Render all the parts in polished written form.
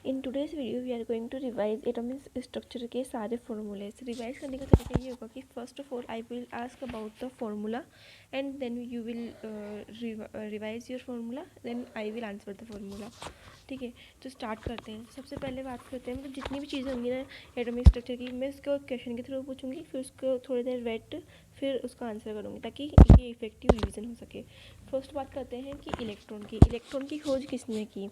In today's video we are going to revise atomic structure के सारे formulas. Revise करने का तरीका ये होगा कि first of all I will ask about the formula and then you will revise your formula, then I will answer the formula. ठीक है, तो स्टार्ट करते हैं। सबसे पहले बात करते हैं, मतलब जितनी भी चीज़ें होंगी ना एटॉमिक स्ट्रक्चर की, मैं उसको क्वेश्चन के थ्रू पूछूंगी, फिर उसको थोड़ी देर वेट, फिर उसका आंसर करूँगी ताकि ये इफेक्टिव रिवीजन हो सके। फर्स्ट बात करते हैं कि इलेक्ट्रॉन की खोज किसने की।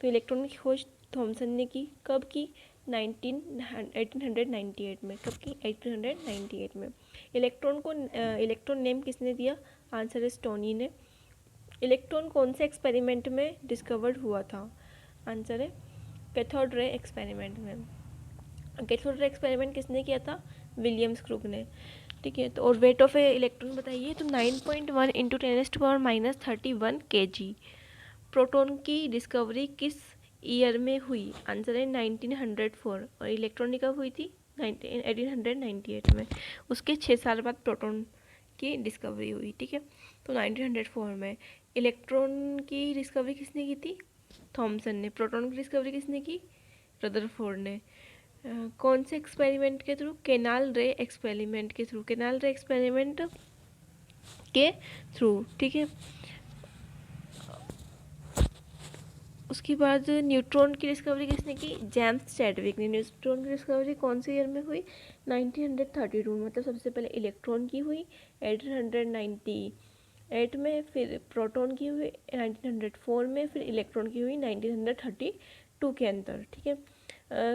तो इलेक्ट्रॉन की खोज थॉमसन ने की। कब की? 1898 में। कब की? 1898 में। इलेक्ट्रॉन नेम किसने दिया? आंसर है स्टोनी ने। इलेक्ट्रॉन कौन से एक्सपेरिमेंट में डिस्कवर्ड हुआ था? आंसर है कैथोड रे एक्सपेरिमेंट में। कैथोड रे एक्सपेरिमेंट किसने किया था? विलियम्स क्रूक ने। ठीक है, तो और वेट ऑफ ए इलेक्ट्रॉन बताइए। तो 9.1 इंटू 10⁻³ kg। प्रोटॉन की डिस्कवरी किस ईयर में हुई? आंसर है 1904। और इलेक्ट्रॉन कब हुई थी? 1898 में। उसके 6 साल बाद प्रोटॉन की डिस्कवरी हुई। ठीक है, तो 1904 में। इलेक्ट्रॉन की डिस्कवरी किसने की थी? थॉमसन ने। प्रोटॉन की डिस्कवरी किसने की? रदरफोर्ड ने। कौन से एक्सपेरिमेंट के थ्रू? कैनाल रे एक्सपेरिमेंट के थ्रू। कैनाल रे एक्सपेरिमेंट के थ्रू। ठीक है, उसके बाद न्यूट्रॉन की डिस्कवरी किसने की? जेम्स चैडविक ने। न्यूट्रॉन की डिस्कवरी कौन से ईयर में हुई? 1932 में। मतलब सबसे पहले इलेक्ट्रॉन की हुई 1898 में, फिर प्रोटॉन की हुई 1904 में, फिर इलेक्ट्रॉन की हुई 1932 के अंदर। ठीक है,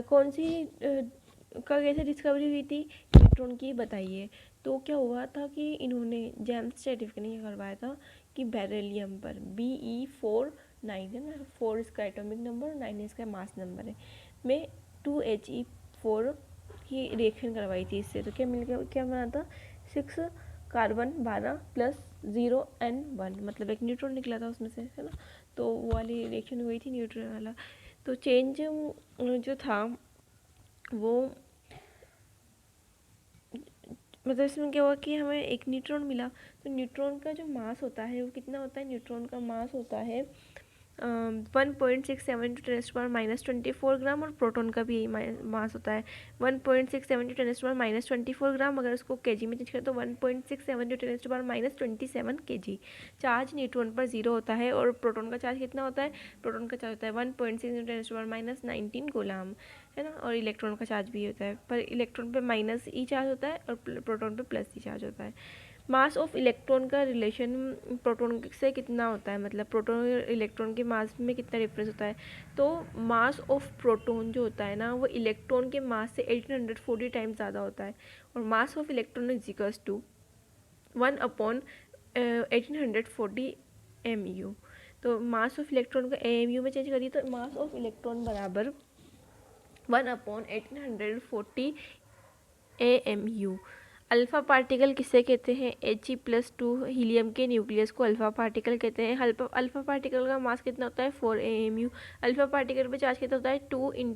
कौन सी का कैसे डिस्कवरी हुई थी? न्यूट्रॉन की बताइए। तो क्या हुआ था कि इन्होंने, जेम्स चैडविक ने क्या करवाया था कि बेरिलियम पर Be4 9 है ना, 4 इसका एटॉमिक नंबर, 9 इसका मास नंबर है, में 2He4 की रिएक्शन करवाई थी इससे। तो क्या मिल गया? क्या बना था? 6 कार्बन 12 प्लस 0 N 1, मतलब एक न्यूट्रॉन निकला था उसमें से, है ना। तो वो वाली रिएक्शन हुई थी न्यूट्रॉन वाला। तो चेंज जो था वो, मतलब इसमें क्या हुआ कि हमें एक न्यूट्रॉन मिला। तो न्यूट्रॉन का जो मास होता है वो कितना होता है? न्यूट्रॉन का मास होता है 1.67 × 10⁻24 ग्राम। और प्रोटॉन का भी यही मास होता है 1.67 × 10⁻24 ग्राम। अगर उसको केजी में चेंज करें तो 1.67 × 10⁻27 kg। चार्ज न्यूट्रॉन पर 0 होता है। और प्रोटॉन का चार्ज कितना होता है? प्रोटॉन का चार्ज होता है 1.6 × 10⁻19 कूलम, है ना। और इलेक्ट्रॉन का चार्ज भी होता है, पर इलेक्ट्रॉन पे माइनस ई चार्ज होता है और प्रोटॉन पे प्लस ई चार्ज होता है। मास ऑफ इलेक्ट्रॉन का रिलेशन प्रोटॉन से कितना होता है? मतलब प्रोटॉन और इलेक्ट्रॉन के मास में कितना डिफरेंस होता है? तो मास ऑफ प्रोटॉन जो होता है ना, वो इलेक्ट्रॉन के मास से 1840 टाइम्स ज़्यादा होता है। और mass of electron is equals to 1/1840 mu। तो मास ऑफ इलेक्ट्रॉन को AMU में चेंज करिए तो मास ऑफ इलेक्ट्रॉन बराबर 1/1840 AMU। अल्फ़ा पार्टिकल किसे कहते हैं? He+2 हीलियम के न्यूक्लियस को अल्फ़ा पार्टिकल कहते हैं। अल्फ़ा पार्टिकल का मास कितना होता है? 4 AMU। अल्फ़ा पार्टिकल पे चार्ज कितना होता है? 2 ×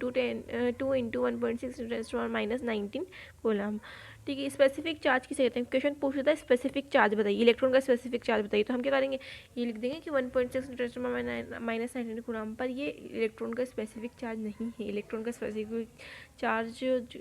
10⁻⁻19 कूलम। ठीक है, स्पेसिफिक चार्ज किसे कहते हैं? क्वेश्चन पूछ रहा है स्पेसिफिक चार्ज बताइए, इलेक्ट्रॉन का स्पेसिफिक चार्ज बताइए। तो हम क्या करेंगे? ये लिख देंगे कि 1.6 × 10⁻⁻19 कूलम। पर ये इलेक्ट्रॉन का स्पेसिफिक चार्ज नहीं है। इलेक्ट्रॉन का स्पेसिफिक चार्ज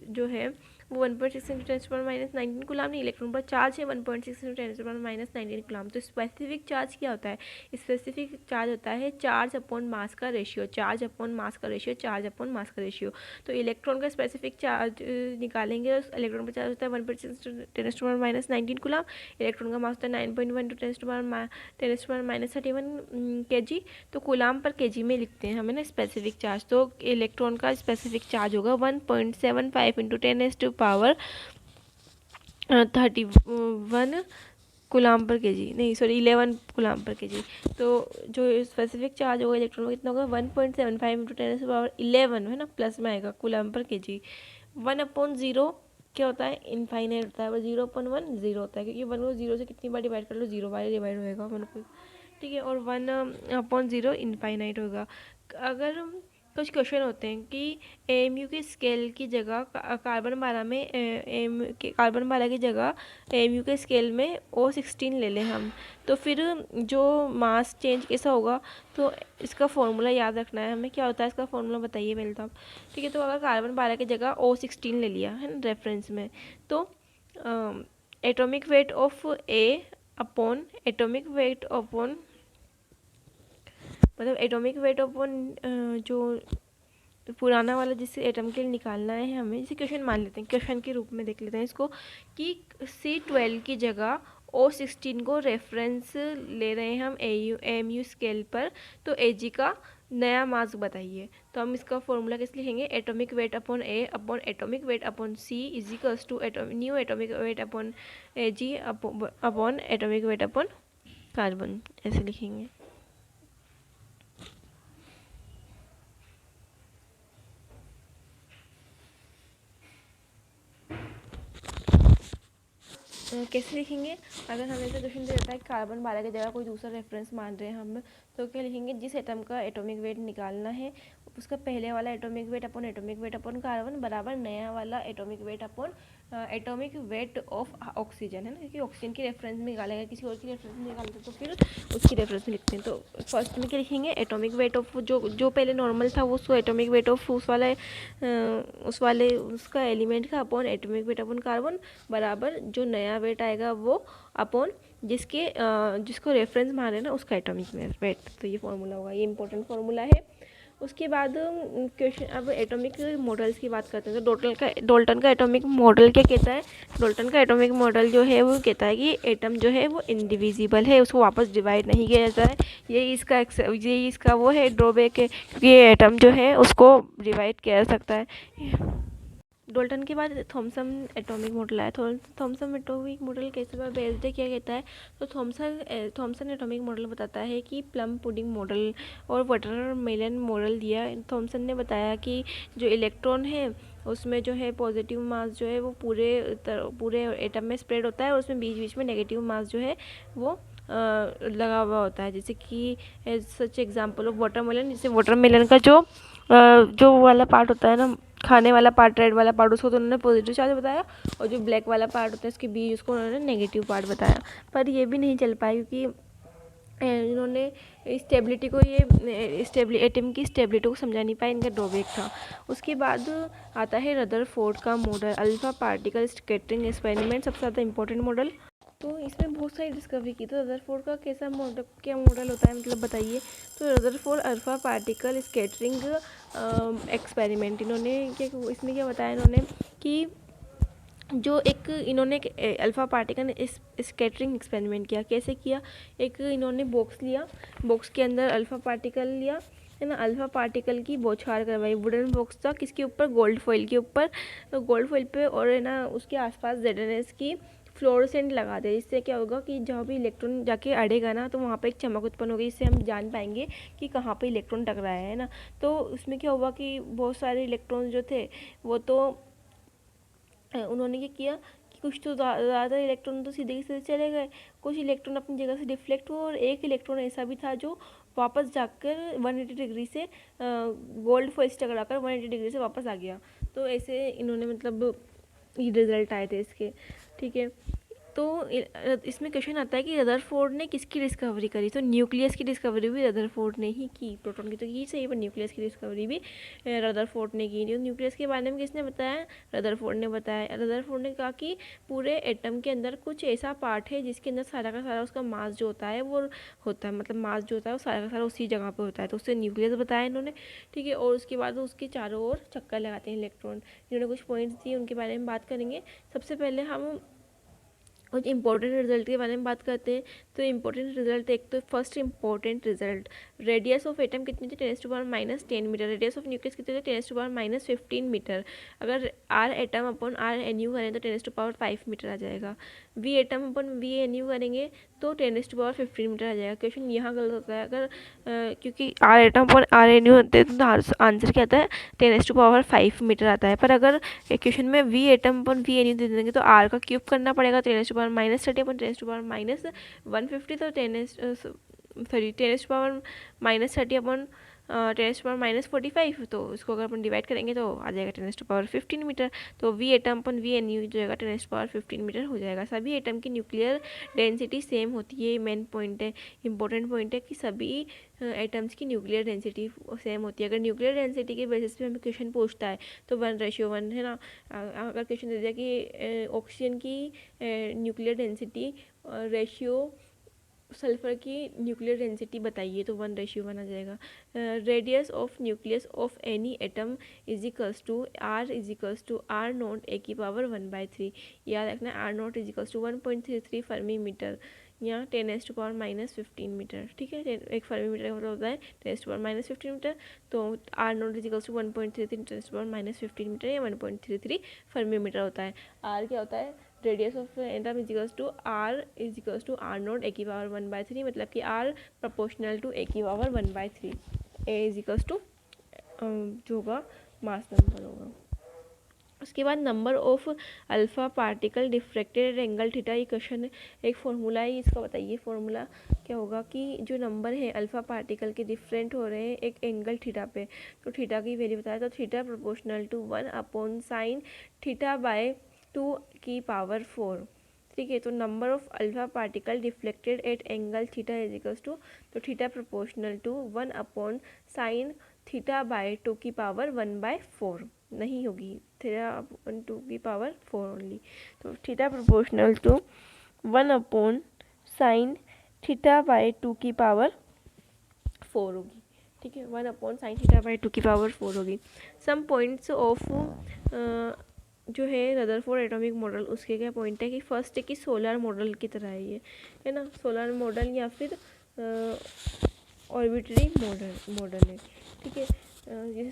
जो है वो 1.6 × 10⁻19 कूलम नहीं, इलेक्ट्रॉन पर चार्ज है 1.6 × 10⁻19 कूलम। तो स्पेसिफिक चार्ज क्या होता है? स्पेसिफिक चार्ज होता है चार्ज अपॉन मास का रेशियो। चार्ज अपॉन मास का रेशियो, चार्ज अपॉन मास का रेशियो। तो इलेक्ट्रॉन का स्पेसिफिक चार्ज निकालेंगे, इलेक्ट्रॉन पर चार्ज होता है 1.6 × 10⁻19 कूलम। इलेक्ट्रॉन का मास होता है 9.1 × 10⁻31 kg। तो कूलम पर kg में लिखते हैं हमें ना स्पेसिफिक चार्ज। तो इलेक्ट्रॉन का स्पेसिफिक चार्ज होगा 1.75 × 10⁻31 कूलम पर केजी, नहीं सॉरी 11 कूलम पर केजी। तो जो स्पेसिफिक चार्ज होगा इलेक्ट्रॉन का कितना होगा? 1.75 × 10⁻11, है ना, प्लस में आएगा कूलम पर केजी। 1/0 क्या होता है? इनफाइनाइट होता है। और 0/1 0 होता है, क्योंकि 1 को 0 से कितनी बार डिवाइड कर लो? 0 बार डिवाइड होएगा 1 को। ठीक है, और 1/0 इनफाइनाइट होगा। अगर कुछ क्वेश्चन होते हैं कि AMU की स्केल की जगह कार्बन 12 में कार्बन 12 की जगह AMU के स्केल में O16 ले लें हम, तो फिर जो मास चेंज कैसा होगा, तो इसका फॉर्मूला याद रखना है हमें। क्या होता है इसका फॉर्मूला, बताइए पहले तो आप। ठीक है, तो अगर कार्बन 12 की जगह O16 ले लिया है ना रेफरेंस में, तो atomic weight of A upon atomic weight upon, मतलब एटॉमिक वेट अपॉन जो पुराना वाला जिससे एटम के लिए निकालना है हमें, जैसे क्वेश्चन मान लेते हैं, क्वेश्चन के रूप में देख लेते हैं इसको कि C12 की जगह O16 को रेफरेंस ले रहे हैं हम AMU स्केल पर, तो AG का नया मास बताइए। तो हम इसका फॉर्मूला कैसे लिखेंगे, atomic weight upon A upon atomic weight upon C is equals to new atomic weight upon AG upon atomic weight upon carbon, ऐसे लिखेंगे। कैसे लिखेंगे, अगर हमें से क्वेश्चन दे देता है कार्बन 12 की जगह कोई दूसरा रेफरेंस मान रहे हैं हम, तो क्या लिखेंगे, जिस एटम का एटॉमिक वेट निकालना है उसका पहले वाला एटॉमिक वेट अपॉन कार्बन बराबर नया वाला atomic weight upon atomic weight of oxygen, है ना, क्योंकि ऑक्सीजन की रेफरेंस में निकालेगा, किसी और की रेफरेंस में निकालते तो फिर उसकी रेफरेंस में लिखते हैं। तो फर्स्ट में क्या लिखेंगे, एटॉमिक वेट ऑफ जो पहले नॉर्मल था वो उसको एटॉमिक वेट ऑफ उस वाले उसका एलिमेंट का upon atomic weight upon carbon बराबर जो नया वेट आएगा वो अपॉन जिसको रेफरेंस मान रहे हैं ना उसका एटॉमिक वेट। तो ये फॉर्मूला होगा, ये इंपॉर्टेंट फॉर्मूला है। उसके बाद क्वेश्चन, अब एटॉमिक मॉडल्स की बात करते हैं, तो डोल्टन का एटॉमिक मॉडल क्या कहता है, डोल्टन का एटॉमिक मॉडल जो है वो कहता है कि एटम जो है वो इंडिविजिबल है, उसको वापस डिवाइड नहीं किया जाता है। यही इसका वो है ड्रॉबैक है, क्योंकि ये एटम जो है उसको डिवाइड किया जा सकता है। डोल्टन के बाद थॉमसन एटॉमिक मॉडल आया। थॉमसन एटॉमिक मॉडल कैसे बेस्ड है, क्या कहता है, तो थॉमसन एटॉमिक मॉडल बताता है कि प्लम पुडिंग मॉडल और वाटरमेलन मॉडल दिया। थॉमसन ने बताया कि जो इलेक्ट्रॉन है उसमें जो है पॉजिटिव मास जो है वो पूरे एटम में स्प्रेड होता है, और उसमें बीच बीच में नेगेटिव मास जो है वो लगा हुआ होता है। जैसे कि सच एग्जाम्पल ऑफ वाटरमेलन, जैसे वाटरमेलन का जो वाला पार्ट होता है ना, खाने वाला पार्ट, रेड वाला पार्ट, उसको तो उन्होंने पॉजिटिव चार्ज बताया, और जो ब्लैक वाला पार्ट होता है उसके बीच उसको उन्होंने नेगेटिव पार्ट बताया। पर ये भी नहीं चल पाया, क्योंकि इन्होंने स्टेबिलिटी को एटम की स्टेबिलिटी को समझा नहीं पाया, इनका ड्रॉबैक था। उसके बाद आता है रदरफोर्ड का model, alpha particle scattering experiment, सबसे ज़्यादा इंपॉर्टेंट मॉडल। तो इसमें बहुत सारी डिस्कवरी की। तो रदरफोर्ड का कैसा मॉडल, क्या मॉडल होता है, मतलब बताइए। तो Rutherford alpha particle scattering experiment, इन्होंने इसमें क्या बताया इन्होंने कि इन्होंने अल्फ़ा पार्टिकल स्कैटरिंग एक्सपेरिमेंट किया। कैसे किया, एक इन्होंने बॉक्स लिया, बॉक्स के अंदर अल्फ़ा पार्टिकल लिया, है ना, अल्फ़ा पार्टिकल की बौछार करवाई। वुडन बॉक्स था, किसके ऊपर, गोल्ड फॉइल के ऊपर, तो गोल्ड फॉइल पे, और है ना उसके आसपास ZNS की फ्लोरोसेंट लगा दे, जिससे क्या होगा कि जहाँ भी इलेक्ट्रॉन जाके अड़ेगा ना, तो वहाँ पे एक चमक उत्पन्न होगी, जिससे हम जान पाएंगे कि कहाँ पे इलेक्ट्रॉन टकराया है ना। तो उसमें क्या हुआ कि बहुत सारे इलेक्ट्रॉन जो थे वो तो उन्होंने क्या किया कि कुछ तो ज़्यादा इलेक्ट्रॉन तो सीधे सीधे चले गए, कुछ इलेक्ट्रॉन अपनी जगह से डिफ्लेक्ट हुआ, और एक इलेक्ट्रॉन ऐसा भी था जो वापस जाकर 180 डिग्री से गोल्ड फॉइल से टकराकर 180 डिग्री से वापस आ गया। तो ऐसे इन्होंने मतलब ये रिजल्ट आए थे इसके। ठीक है, तो इसमें क्वेश्चन आता है कि रदरफोर्ड ने किसकी डिस्कवरी करी, तो न्यूक्लियस की डिस्कवरी भी रदरफोर्ड ने ही की। प्रोटॉन की तो की सही, पर न्यूक्लियस की डिस्कवरी भी रदरफोर्ड ने की। जो न्यूक्लियस के बारे में किसने बताया, रदरफोर्ड ने बताया। रदरफोर्ड ने कहा कि पूरे एटम के अंदर कुछ ऐसा पार्ट है जिसके अंदर सारा का सारा उसका मास जो होता है वो होता है, मतलब मास जो होता है वो सारा का सारा उसी जगह पर होता है, तो उससे न्यूक्लियस बताया इन्होंने। ठीक है, और उसके बाद उसके चारों ओर चक्कर लगाते हैं इलेक्ट्रॉन। इन्होंने कुछ पॉइंट्स दिए, उनके बारे में बात करेंगे। सबसे पहले हम कुछ इंपॉर्टेंट रिजल्ट के बारे में बात करते हैं। तो इंपॉर्टेंट रिजल्ट, एक तो first important result, radius of atom कितनी थी, 10⁻⁻10 मीटर। रेडियस ऑफ न्यूक्लियस कितनी थी, 10⁻15 मीटर। अगर R atom upon R NU करें तो 10⁵ मीटर आ जाएगा। V atom upon V NU करेंगे तो 10⁻15 मीटर आ जाएगा। क्वेश्चन यहाँ गलत होता है, अगर क्योंकि R atom upon R NU होते हैं तो आंसर क्या आता है, 10⁻5 मीटर आता है। पर अगर क्वेश्चन में V atom upon V NU दे देंगे तो R का क्यूब करना पड़ेगा, 10⁻30 अपॉन 10⁻150, तो 10⁻30 अपॉन 10⁻⁻45, तो इसको अगर अपन डिवाइड करेंगे तो आ जाएगा 10⁻15 मीटर। तो V atom upon V N U जो है 10⁻15 मीटर हो जाएगा। सभी एटम की न्यूक्लियर डेंसिटी सेम होती है, मेन पॉइंट है, इंपॉर्टेंट पॉइंट है कि सभी एटम्स की न्यूक्लियर डेंसिटी सेम होती है। अगर न्यूक्लियर डेंसिटी के बेसिस पे हमें क्वेश्चन पूछता है तो 1:1 है ना। अगर क्वेश्चन दे दिया कि ऑक्सीजन की न्यूक्लियर डेंसिटी रेशियो सल्फर की न्यूक्लियर डेंसिटी बताइए, तो 1:1 आ जाएगा। Radius of nucleus of any atom is equals to R not A की पावर 1/3। याद रखना R not is equals to 1.33 fermi metre या 10⁻⁻15 मीटर। ठीक है, एक फर्मी मीटर का मतलब होता है 10⁻⁻15 मीटर। तो R not is equals to 1.33 10⁻⁻15 metre या 1.33 फर्मी मीटर होता है। आर क्या होता है, radius of atom is equals to R not A की पावर 1/3, मतलब कि आर प्रोपोर्शनल टू ए की power 1/3। A is equals to जो होगा मास नंबर होगा। उसके बाद number of alpha particle diffracted angle theta, ये क्वेश्चन है, एक फॉर्मूला है इसका, बताइए फॉर्मूला क्या होगा कि जो नंबर है अल्फा पार्टिकल के डिफरेंट हो रहे हैं एक एंगल थीटा पे, तो थीटा की वैल्यू बताया, तो theta proportional to 1/sin theta by 2 की पावर 4। ठीक है, तो number of alpha particle deflected at angle theta is equals to, तो theta proportional to 1/sin theta by 2 की पावर 1/4 नहीं होगी, थीटा 2 की पावर 4 ओनली। तो theta proportional to 1/sin theta by 2 की पावर 4 होगी। ठीक है, 1/sin थीटा बाय 2 की पावर 4 होगी। सम पॉइंट्स ऑफ जो है रदरफोर्ड एटॉमिक मॉडल, उसके क्या पॉइंट है कि फर्स्ट है कि सोलर मॉडल की तरह है ये, है ना, सोलर मॉडल या फिर ऑर्बिटरी मॉडल है। ठीक है, जैसे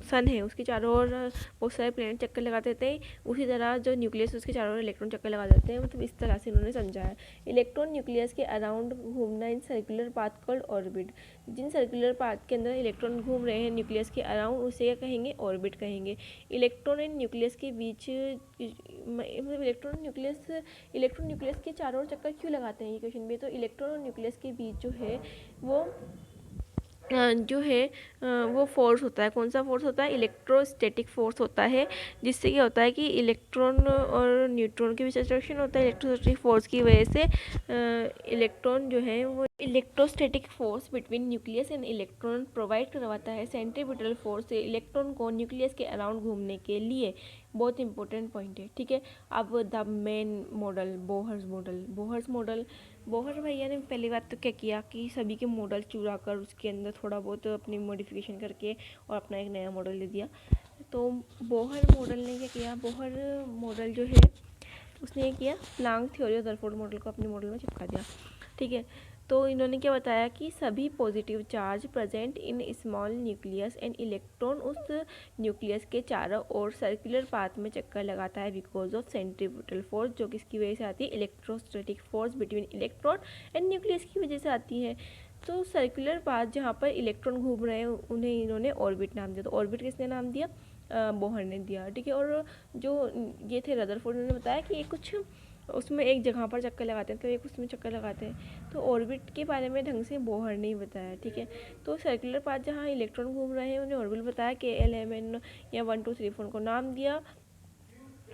सन है उसके चारों ओर बहुत सारे प्लैनेट चक्कर लगाते रहते हैं, उसी तरह जो न्यूक्लियस उसके चारों ओर इलेक्ट्रॉन चक्कर लगा देते हैं, मतलब इस तरह से इन्होंने समझा है। इलेक्ट्रॉन न्यूक्लियस के अराउंड घूमना in circular path called orbit. जिन सर्कुलर पाथ के अंदर इलेक्ट्रॉन घूम रहे हैं न्यूक्लियस के अराउंड, उसे क्या कहेंगे, ऑर्बिट कहेंगे। इलेक्ट्रॉन एंड न्यूक्लियस के बीच, मतलब इलेक्ट्रॉन न्यूक्लियस के चारों ओर चक्कर क्यों लगाते हैं, ये क्वेश्चन भी है। तो इलेक्ट्रॉन और न्यूक्लियस के बीच जो है वो फोर्स होता है। कौन सा फोर्स होता है, इलेक्ट्रोस्टैटिक फोर्स होता है, जिससे क्या होता है कि इलेक्ट्रॉन और न्यूट्रॉन के बीच अट्रैक्शन होता है। इलेक्ट्रोस्टैटिक फोर्स की वजह से इलेक्ट्रॉन जो है वो electrostatic force between nucleus and electron provide करवाता है सेंट्रीपिटल फोर्स से इलेक्ट्रॉन को न्यूक्लियस के अराउंड घूमने के लिए। बहुत इंपॉर्टेंट पॉइंट है। ठीक है, अब द मेन मॉडल बोहर भैया ने पहली बात तो क्या किया कि सभी के मॉडल चुरा कर उसके अंदर थोड़ा बहुत अपनी मॉडिफिकेशन करके और अपना एक नया मॉडल दे दिया। तो बोहर मॉडल ने क्या किया, बोहर मॉडल जो है उसने ये किया, प्लांक थ्योरी और रदरफोर्ड मॉडल को अपने मॉडल में चिपका दिया। ठीक है, तो इन्होंने क्या बताया कि सभी positive charge present in small nucleus and electron उस न्यूक्लियस के चारों ओर सर्कुलर पाथ में चक्कर लगाता है बिकॉज ऑफ सेंट्रीपिटल फोर्स, जो किसकी वजह से आती है, electrostatic force between electron and nucleus की वजह से आती है। तो सर्कुलर पाथ जहाँ पर इलेक्ट्रॉन घूम रहे हैं उन्हें इन्होंने ऑर्बिट नाम दिया। तो ऑर्बिट किसने नाम दिया, बोहर ने दिया। ठीक है, और जो ये थे रदरफोर्ड ने बताया कि ये कुछ उसमें एक जगह पर चक्कर लगाते हैं, तो एक उसमें चक्कर लगाते हैं। तो ऑर्बिट के बारे में ढंग से बोहर नहीं बताया। ठीक है, तो सर्कुलर पाथ जहाँ इलेक्ट्रॉन घूम रहे हैं उन्हें ऑर्बिट बताया, KLMN या 1 2 3 4 को नाम दिया।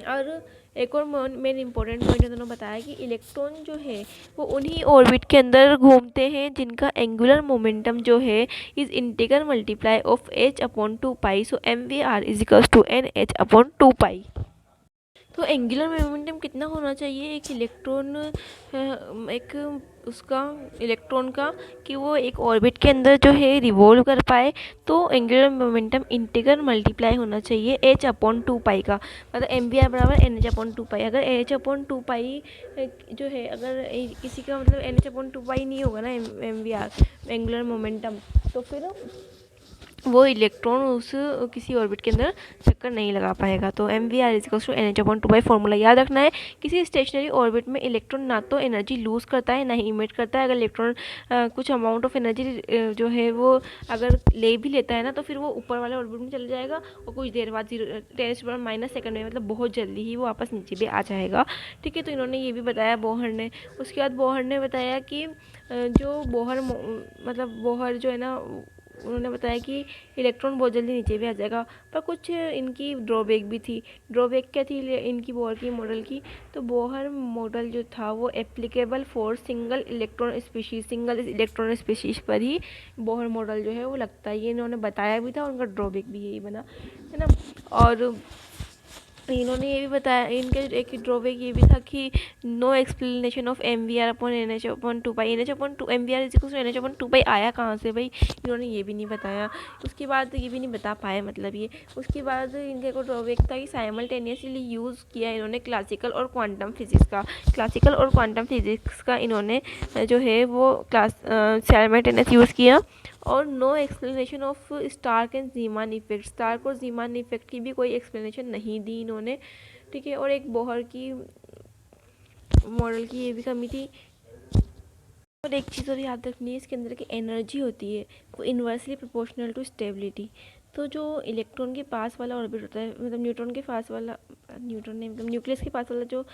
और एक और मेन इंपॉर्टेंट पॉइंट उन्होंने बताया कि इलेक्ट्रॉन जो है वो उन्हीं ऑर्बिट के अंदर घूमते हैं जिनका एंगुलर मोमेंटम जो है is integral multiply of h/2π। So MVR is equals to NH/2π। तो एंगुलर मोमेंटम कितना होना चाहिए एक इलेक्ट्रॉन का कि वो एक ऑर्बिट के अंदर जो है रिवॉल्व कर पाए, तो एंगुलर मोमेंटम इंटीग्रल मल्टीप्लाई होना चाहिए h/2π का, मतलब MVR बराबर NH/2π। अगर NH/2π जो है, अगर किसी का मतलब NH/2π नहीं होगा ना MVR एंगुलर मोमेंटम, तो फिर वो इलेक्ट्रॉन उस किसी ऑर्बिट के अंदर चक्कर नहीं लगा पाएगा। तो mvr=nh/2 फॉर्मूला याद रखना है। किसी स्टेशनरी ऑर्बिट में इलेक्ट्रॉन ना तो एनर्जी लूज़ करता है ना ही इमिट करता है। अगर इलेक्ट्रॉन कुछ अमाउंट ऑफ एनर्जी जो है वो अगर ले भी लेता है ना, तो फिर वो ऊपर वाले ऑर्बिट में चला जाएगा और कुछ देर बाद 10⁻⁻⁷ सेकंड में, मतलब बहुत जल्दी ही वो वापस नीचे भी आ जाएगा। ठीक है, तो इन्होंने ये भी बताया बोहर ने। उसके बाद बोहर ने बताया कि जो बोहर जो है ना, उन्होंने बताया कि इलेक्ट्रॉन बहुत जल्दी नीचे भी आ जाएगा, पर कुछ इनकी ड्रॉबैक भी थी। ड्रॉबैक क्या थी इनकी बोहर की मॉडल की? तो बोहर मॉडल जो था वो applicable for single electron species पर ही बोहर मॉडल जो है वो लगता है, ये इन्होंने बताया भी था। उनका ड्रॉबैक भी यही बना, है ना। और इन्होंने ये भी बताया, इनका एक ड्रॉबैक ये भी था कि no explanation of mvr/nh/2 mvr=nh/2 आया कहाँ से भाई, इन्होंने ये भी नहीं बताया। उसके बाद ये भी नहीं बता पाए, मतलब ये। उसके बाद इनका एक ड्रॉबैक था कि साइमल्टेनियसली यूज़ किया इन्होंने क्लासिकल और क्वांटम फिजिक्स का इन्होंने जो है वो साइमल्टेनियस यूज़ किया। और no explanation of Stark and Zeeman effect, Stark और ज़ीमान इफेक्ट की भी कोई एक्सप्लेनेशन नहीं दी इन्होंने। ठीक है, और एक बोहर की मॉडल की ये भी कमी थी। और एक चीज़ और याद रखनी है, इसके अंदर की एनर्जी होती है वो इन्वर्सली प्रोपोर्शनल टू स्टेबिलिटी। तो जो इलेक्ट्रॉन के पास वाला ऑर्बिट होता है, मतलब न्यूक्लियस के पास वाला जो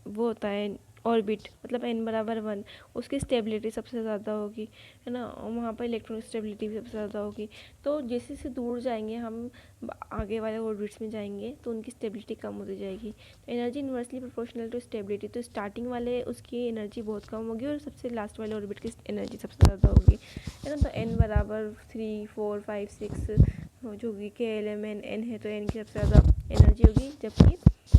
वो होता है ऑर्बिट, मतलब n=1, उसकी स्टेबिलिटी सबसे ज़्यादा होगी, है ना। और वहाँ पर इलेक्ट्रॉन की स्टेबिलिटी भी सबसे ज़्यादा होगी। तो जैसे से दूर जाएंगे हम, आगे वाले ऑर्बिट्स में जाएंगे, तो उनकी स्टेबिलिटी कम होती जाएगी। तो energy inversely proportional to stability, तो स्टार्टिंग वाले उसकी एनर्जी बहुत कम होगी और सबसे लास्ट वाले ऑर्बिट की एनर्जी सबसे ज़्यादा होगी, है ना। तो n=3, 4, 5, 6 जो होगी k(Lm(n) है, तो n की सबसे ज़्यादा एनर्जी होगी, जबकि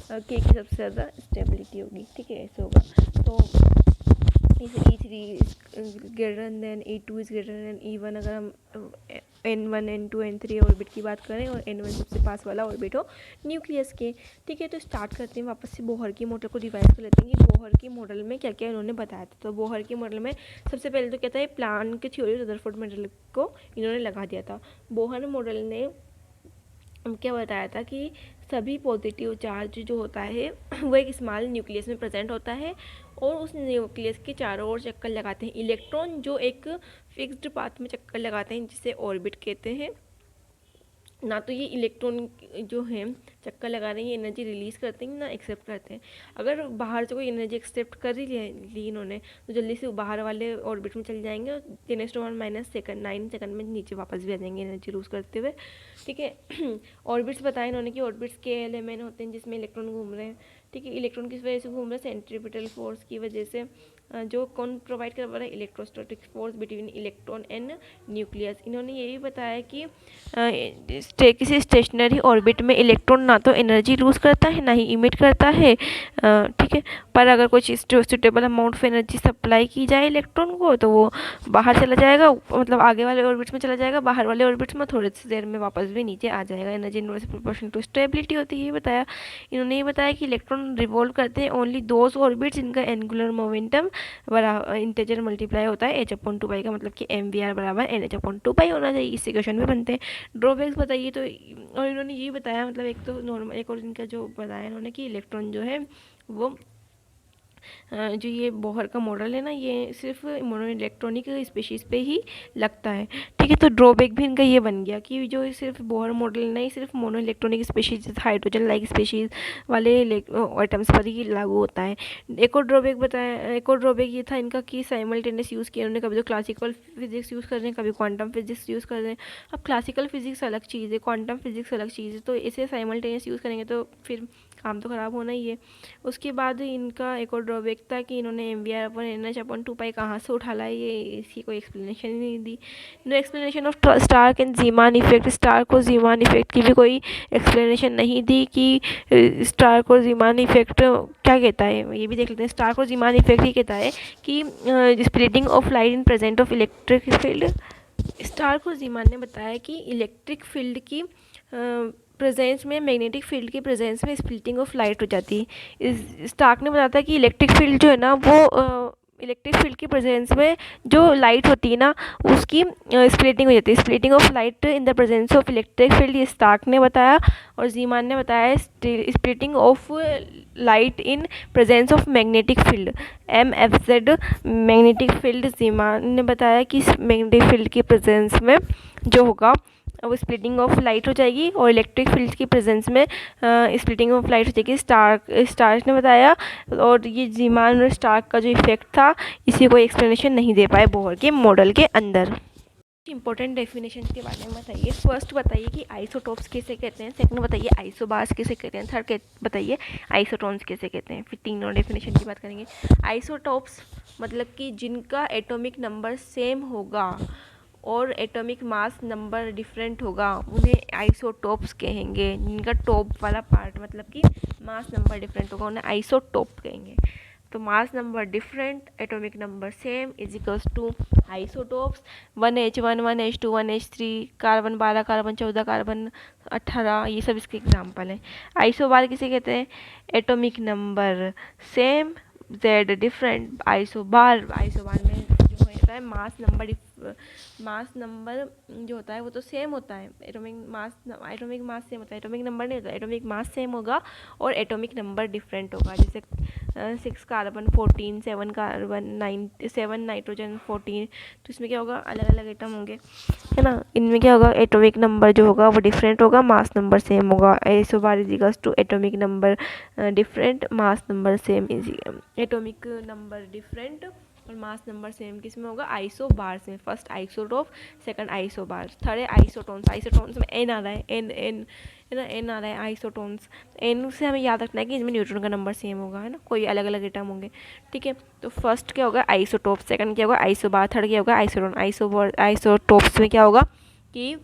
k की सबसे ज़्यादा स्टेबिलिटी होगी। ठीक है, ऐसे होगा। तो इसे E3 E2 E1, अगर हम n1 n2 n3 ऑर्बिट की बात करें और n1 सबसे पास वाला ऑर्बिट हो न्यूक्लियस के। ठीक है, तो स्टार्ट करते हैं वापस से बोहर की मॉडल को रिवाइज कर लेते हैं कि बोहर की मॉडल में क्या क्या इन्होंने बताया था। तो बोहर की मॉडल में सबसे पहले तो क्या था, प्लांक की थ्योरी रदरफोर्ड मॉडल को इन्होंने लगा दिया था। बोहर मॉडल ने क्या बताया था कि सभी पॉजिटिव चार्ज जो होता है वो एक स्मॉल न्यूक्लियस में प्रेजेंट होता है और उस न्यूक्लियस के चारों ओर चक्कर लगाते हैं इलेक्ट्रॉन, जो एक फिक्स्ड पाथ में चक्कर लगाते हैं, जिसे ऑर्बिट कहते हैं। ना तो ये इलेक्ट्रॉन जो है चक्कर लगा रहे हैं ये एनर्जी रिलीज़ करते हैं ना एक्सेप्ट करते हैं। अगर बाहर से कोई एनर्जी एक्सेप्ट कर ही ली इन्होंने, तो जल्दी से बाहर वाले ऑर्बिट में चले जाएंगे और 10⁻⁹ 9 सेकंड में नीचे वापस भी आ जाएंगे एनर्जी लूज़ करते हुए। ठीक है, ऑर्बिट्स बताया इन्होंने कि ऑर्बिट्स के एलिमेंट होते हैं जिसमें इलेक्ट्रॉन घूम रहे हैं। ठीक है, इलेक्ट्रॉन किस वजह से घूम रहे हैं? सेंट्रीपिटल फोर्स की वजह से, जो कौन प्रोवाइड कर रहा है? Electrostatic force between electron and nucleus. इन्होंने ये भी बताया कि किसी स्टेशनरी ऑर्बिट में इलेक्ट्रॉन ना तो एनर्जी लूज़ करता है ना ही इमिट करता है। ठीक है, पर अगर कुछ suitable amount of energy supply की जाए इलेक्ट्रॉन को, तो वो बाहर चला जाएगा, मतलब आगे वाले ऑर्बिट्स में चला जाएगा, बाहर वाले ऑर्बिट्स में थोड़ी सी देर में वापस भी नीचे आ जाएगा। Energy inversely proportional to stability होती है, ये बताया। इन्होंने ये बताया कि इलेक्ट्रॉन रिवॉल्व करते हैं ओनली दोज ऑर्बिट्स जिनका एंगुलर मोमेंटम इंटीजर मल्टीप्लाई होता है h/2 का, मतलब कि mvr=nh/2 होना चाहिए। इससे क्वेश्चन भी बनते हैं। ड्रॉबैक्स बताइए, तो और इन्होंने ये बताया, मतलब एक तो नॉर्मल, एक और इनका जो बताया इन्होंने कि इलेक्ट्रॉन जो है वो जो ये बोहर का मॉडल है ना, ये सिर्फ मोनो इलेक्ट्रॉनिक स्पीशीज़ पे ही लगता है। ठीक है, तो ड्रॉबैक भी इनका ये बन गया कि जो सिर्फ बोहर मॉडल नहीं, सिर्फ mono electronic species hydrogen like species वाले एटम्स पर ही लागू होता है। एक और ड्रॉबैक ये था इनका कि साइमल्टेनियस यूज़ किया उन्होंने, कभी तो क्लासिकल फिजिक्स यूज़ कर रहे हैं, कभी क्वांटम फिजिक्स यूज़ कर रहे हैं। अब क्लासिकल फिजिक्स अलग चीज़ है, क्वांटम फिजिक्स अलग चीज़ है, तो इसे साइमल्टेनियस यूज़ करेंगे तो फिर काम तो ख़राब होना ही है। उसके बाद इनका एक और ड्रॉबैक था कि इन्होंने mvr/nh/2 कहाँ से उठा ला, ये इसकी कोई एक्सप्लेनेशन ही नहीं दी। No explanation of Stark and Zeeman effect, Stark और ज़ीमान इफेक्ट की भी कोई एक्सप्लेनेशन नहीं दी कि स्टार्क और ज़ीमान इफेक्ट क्या कहता है, ये भी देख लेते हैं। स्टार्क और ज़ीमान इफेक्ट ही कहता है कि splitting of light in present of electric field. Stark और ज़ीमान ने बताया कि इलेक्ट्रिक फील्ड की प्रेजेंस में, मैग्नेटिक फील्ड की प्रेजेंस में स्प्लिटिंग ऑफ लाइट हो जाती है। स्टार्क ने बताया था कि इलेक्ट्रिक फील्ड जो है ना वो इलेक्ट्रिक फील्ड की प्रेजेंस में जो लाइट होती है ना उसकी स्प्लिटिंग हो जाती है। Splitting of light in the presence of electric field, ये स्टार्क ने बताया और जीमान ने बताया। Splitting of light in presence of magnetic field, MFZ magnetic field, Zeeman ने बताया कि मैग्नेटिक फील्ड की प्रेजेंस में जो होगा वो स्प्लिटिंग ऑफ लाइट हो जाएगी और इलेक्ट्रिक फील्ड की प्रेजेंस में स्प्लिटिंग ऑफ लाइट हो जाएगी। स्टार्क ने बताया और ये जीमान और स्टार्क का जो इफेक्ट था इसी को एक्सप्लेनेशन नहीं दे पाए बोहर के मॉडल के अंदर। इंपॉर्टेंट डेफिनेशन के बारे में बताइए। फर्स्ट बताइए कि आइसोटोप्स किसे कहते हैं, सेकंड बताइए आइसोबार्स किसे कहते हैं, थर्ड बताइए आइसोटोन्स किसे कहते हैं। फिर तीनों डेफिनेशन की बात करेंगे। आइसोटोप्स मतलब कि जिनका एटॉमिक नंबर सेम होगा और एटॉमिक मास नंबर डिफरेंट होगा उन्हें आइसोटोप्स कहेंगे। जिनका टॉप वाला पार्ट मतलब कि मास नंबर डिफरेंट होगा उन्हें आइसोटोप कहेंगे। तो mass number different, atomic number same is equals to isotopes. 1H1, 1H2, 1H3, carbon 12, carbon 14, carbon 18, ये सब इसके एग्जाम्पल हैं। आइसोबार किसे कहते हैं? Atomic number same, Z different. Isobar में जो होता है मास नंबर जो होता है वो तो सेम होता है। एटॉमिक मास सेम होता है, एटॉमिक नंबर नहीं होता। एटॉमिक मास सेम होगा और एटॉमिक नंबर डिफरेंट होगा। जैसे 6 कार्बन 14, 7 कार्बन 9, 7 नाइट्रोजन 14, तो इसमें क्या होगा, अलग अलग एटम होंगे, है ना। इनमें क्या होगा, एटॉमिक नंबर जो होगा वो डिफरेंट होगा, मास नंबर सेम होगा। Isobar is equals to atomic number different, mass number same. Atomic number different और मास नंबर सेम किस में होगा, आइसोबार्स में। First isotope, second isobars, third है आइसोटोन्स। आइसोटोन्स में एन आ रहा है, एन है ना, एन आ रहा है आइसोटोन्स। एन से हमें याद रखना है कि इसमें न्यूट्रॉन का नंबर सेम होगा, है ना, कोई अलग अलग एटम होंगे, ठीक है। तो फर्स्ट क्या होगा, आइसोटोप, सेकंड क्या होगा, आइसोबार, थर्ड क्या होगा, आइसोटोन। आइसोटोप्स में क्या होगा कि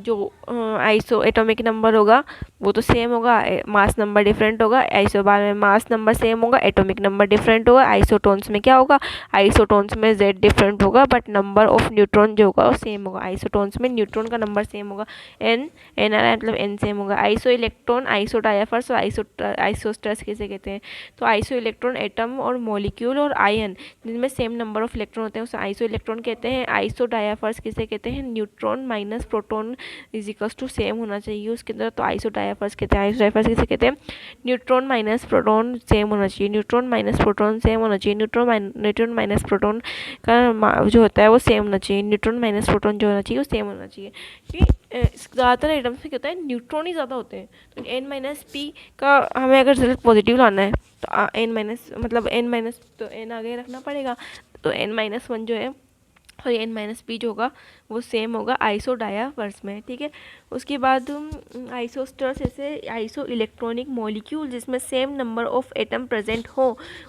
जो एटॉमिक नंबर होगा वो तो सेम होगा, मास नंबर डिफरेंट होगा। आइसोबार में मास नंबर सेम होगा, एटॉमिक नंबर डिफरेंट होगा। आइसोटोन्स में क्या होगा, आइसोटोन्स में जेड डिफरेंट होगा बट नंबर ऑफ न्यूट्रॉन जो होगा वो सेम होगा। आइसोटोन्स में न्यूट्रॉन का नंबर सेम होगा, एन आ रहा है मतलब एन सेम होगा। आइसो इलेक्ट्रॉन, आइसो डायफर्स और आइसोस्टर्स किसे कहते हैं, तो आइसो इलेक्ट्रॉन एटम और मॉलिक्यूल और आयन जिनमें सेम नंबर ऑफ इलेक्ट्रॉन होते हैं उसे आइसो इलेक्ट्रॉन कहते हैं। आइसो डायफर्स किसे कहते हैं, neutron minus proton is equals to same होना चाहिए उसके अंदर, तो आइसो डायफर्स कहते हैं। आइसो डायफर्स किसे कहते हैं, न्यूट्रॉन माइनस प्रोटॉन सेम होना चाहिए, न्यूट्रॉन माइनस प्रोटॉन सेम होना चाहिए। न्यूट्रॉन माइनस प्रोटॉन का जो होता है वो सेम होना चाहिए, न्यूट्रॉन माइनस प्रोटॉन जो होना चाहिए वो सेम होना चाहिए। ज़्यादातर आइटम्स में क्या होता है, न्यूट्रॉन ही ज़्यादा होते हैं। तो n-p का हमें अगर रिजल्ट पॉजिटिव लाना है तो n- तो n आगे रखना पड़ेगा। तो n-1 जो है और n-p जो होगा वो सेम होगा आइसो डायफर्स में, ठीक है। उसके बाद आइसोस्टर्स ऐसे आइसो इलेक्ट्रॉनिक मॉलिक्यूल जिसमें same number of atom present हो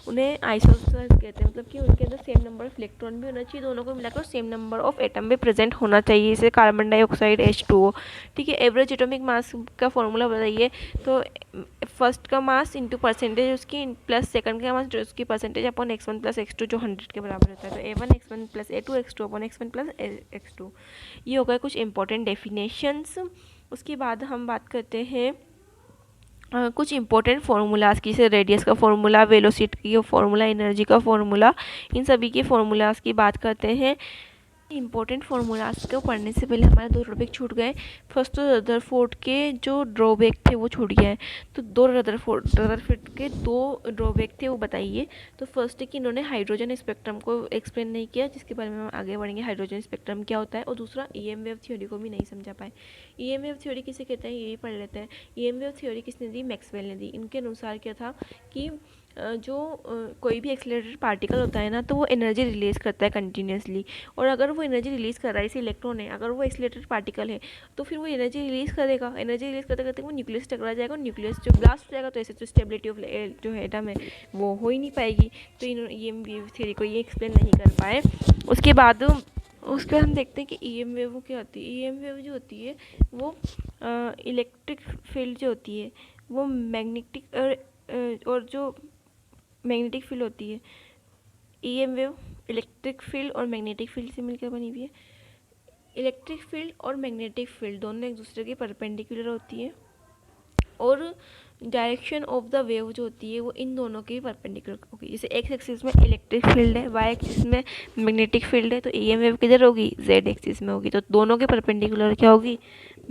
उन्हें आइसोस्टर्स कहते हैं। मतलब कि उनके अंदर सेम नंबर ऑफ इलेक्ट्रॉन भी होना चाहिए, दोनों को मिलाकर सेम नंबर ऑफ एटम भी प्रेजेंट होना चाहिए, जैसे कार्बन डाइऑक्साइड H2O, ठीक है। एवरेज एटॉमिक मास का फॉर्मूला बताइए, तो फर्स्ट का मास इंटू परसेंटेज उसकी प्लस सेकंड का मास जो उसकी percentage upon x1 plus x2 जो 100 के बराबर होता है। तो A1 x1 plus A2 x2 upon x1 plus x2, ये हो गए कुछ इंपॉर्टेंट डेफिनेशंस। उसके बाद हम बात करते हैं कुछ इंपॉर्टेंट फार्मूलाज की, जैसे रेडियस का फार्मूला, वेलोसिटी का फार्मूला, एनर्जी का फार्मूला, इन सभी के फार्मूलाज की बात करते हैं। इंपॉर्टेंट फार्मूलाज को पढ़ने से पहले हमारे दो टॉपिक छूट गए। फर्स्ट तो रदरफोर्ड के जो ड्रॉबैक थे वो छूट गया है, तो रदरफोर्ड के दो ड्रॉबैक थे वो बताइए। तो फर्स्ट है कि इन्होंने हाइड्रोजन स्पेक्ट्रम को एक्सप्लेन नहीं किया, जिसके बारे में हम आगे बढ़ेंगे, हाइड्रोजन स्पेक्ट्रम क्या होता है। और दूसरा EM वेव थ्योरी को भी नहीं समझा पाए। EM वेव थ्योरी किसे कहते हैं ये भी पढ़ लेते हैं। EM वेव थ्योरी किसने दी, मैक्सवेल ने दी। इनके अनुसार क्या था कि जो कोई भी एक्सीलरेटेड पार्टिकल होता है ना तो वो एनर्जी रिलीज़ करता है कंटिन्यूसली, और अगर वो एनर्जी रिलीज़ कर रहा है, जैसे इलेक्ट्रॉन है, अगर वो एक्सीलरेटेड पार्टिकल है तो फिर वो एनर्जी रिलीज़ करेगा, एनर्जी रिलीज़ करते करते वो न्यूक्लियस टकरा जाएगा, न्यूक्लियस जो ब्लास्ट हो जाएगा, तो ऐसे तो स्टेबिलिटी ऑफ जो एटम है वो हो ही नहीं पाएगी। तो EM वेव थ्योरी को ये एक्सप्लेन नहीं कर पाए। उसके बाद हम देखते हैं कि EM वेव क्या होती है। EM वेव जो होती है वो इलेक्ट्रिक फील्ड जो होती है वो मैग्नेटिक और जो मैग्नेटिक फील्ड होती है, EM वेव इलेक्ट्रिक फील्ड और मैग्नेटिक फील्ड से मिलकर बनी हुई है। इलेक्ट्रिक फील्ड और मैग्नेटिक फील्ड दोनों एक दूसरे के परपेंडिकुलर होती है, और डायरेक्शन ऑफ द वेव जो होती है वो इन दोनों के परपेंडिकुलर होगी। जैसे एक्स एक्सिस में इलेक्ट्रिक फील्ड है, वाई एक्सिस में मैग्नेटिक फील्ड है, तो ईएम वेव किधर होगी, जेड एक्सिस में होगी। तो दोनों के परपेंडिकुलर क्या होगी,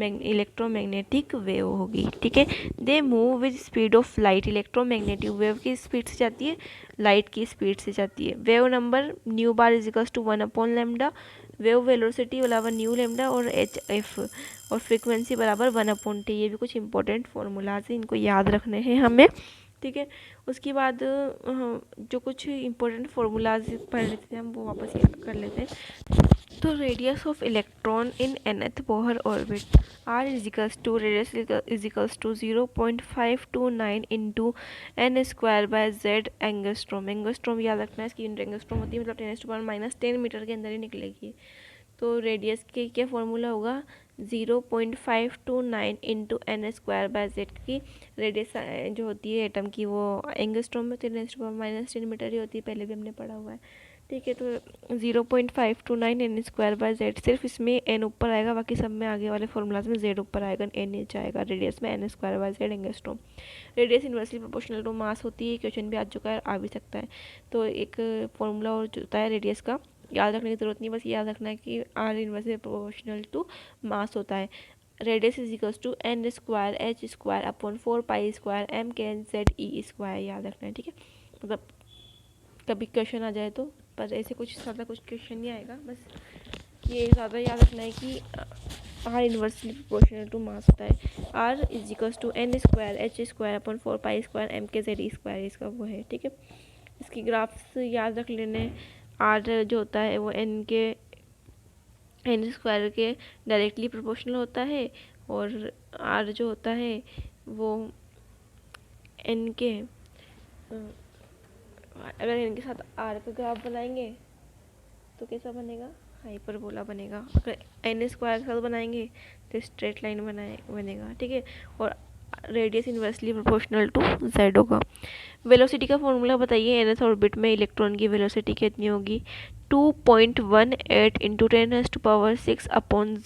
इलेक्ट्रोमैग्नेटिक वेव होगी। ठीक है, they move with speed of light. Electromagnetic wave की स्पीड से जाती है, लाइट की स्पीड से जाती है। Wave number nu bar equals to 1/λ, wave velocity बराबर न्यू लेमडा और एच एफ, और फ्रीक्वेंसी बराबर 1/t। ये भी कुछ इंपॉर्टेंट फॉर्मूलाज हैं, इनको याद रखने हैं हमें। ठीक है, उसके बाद जो कुछ इंपॉर्टेंट फार्मूलाज पढ़ लेते हैं हम, वो वापस याद कर लेते हैं। तो radius of electron in nth Bohr orbit r radius is equals to 0.529 into N square by Z angstrom. Angstrom याद रखना है, इसकी यूनिट एंगस्ट्रॉम होती है, मतलब 10⁻⁻10 मीटर के अंदर ही निकलेगी। तो रेडियस के क्या फॉर्मूला होगा, 0.529 into N square by Z की रेडियस जो होती है एटम की वो एंगस्ट्रॉम में 10⁻⁻10 मीटर ही होती है, पहले भी हमने पढ़ा हुआ है। ठीक है, तो 0.529 एन स्क्वायर बाय जेड, सिर्फ इसमें एन ऊपर आएगा, बाकी सब में आगे वाले फॉर्मूलाज में जेड ऊपर आएगा, एन नीचे आएगा। रेडियस में N square by Z angstrom. Radius inversely proportional to mass होती है, क्वेश्चन भी आ चुका है, आ भी सकता है। तो एक फॉर्मूला और होता है रेडियस का, याद रखने की जरूरत नहीं, बस याद रखना है कि R inversely proportional to mass होता है। Radius is equals to N square H square upon 4 pi square M K N Z E square, याद रखना है। ठीक है, मतलब कभी क्वेश्चन आ जाए तो, पर ऐसे कुछ ज़्यादा कुछ क्वेश्चन नहीं आएगा, बस ये ज़्यादा याद रखना है कि R inversely proportional to mass होता है। R is equals to N square H square upon 4 pi square M K Z E square, इसका वो है। ठीक है, इसकी ग्राफ्स याद रख लेने। आर जो होता है वो एन स्क्वायर के डायरेक्टली प्रोपोर्शनल होता है, और आर जो होता है वो एन के, अगर इनके साथ आर का ग्राफ बनाएंगे तो कैसा बनेगा, हाइपरबोला बनेगा। अगर एन स्क्वायर के साथ बनाएंगे तो स्ट्रेट लाइन बनेगा। ठीक है, और radius inversely proportional to Z होगा। वेलोसिटी का फॉर्मूला बताइए, एनथ ऑर्बिट में इलेक्ट्रॉन की वेलोसिटी कितनी होगी, 2.18 into 10⁻6 upon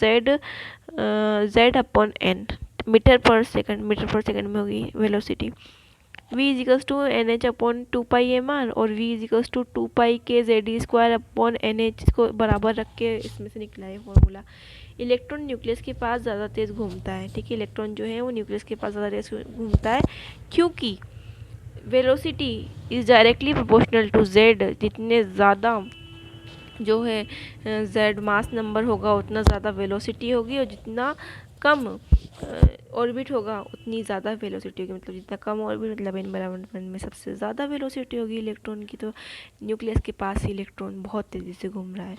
Z upon N, metre पर सेकंड में होगी velocity. v is equals to N H upon 2πmr, और v is equals to 2πkZe square upon N H को बराबर रख के इसमें से निकला है फॉर्मूला। इलेक्ट्रॉन न्यूक्लियस के पास ज़्यादा तेज़ घूमता है। ठीक है, इलेक्ट्रॉन जो है वो न्यूक्लियस के पास ज़्यादा तेज़ घूमता है, क्योंकि velocity is directly proportional to Z. जितने ज़्यादा जो है जेड मास नंबर होगा उतना ज़्यादा वेलोसिटी होगी, और जितना कम ऑर्बिट होगा उतनी ज़्यादा वेलोसिटी होगी। मतलब जितना कम ऑर्बिट मतलब n/1 में सबसे ज़्यादा वेलोसिटी होगी इलेक्ट्रॉन की। तो न्यूक्लियस के पास ही इलेक्ट्रॉन बहुत तेज़ी से घूम रहा है,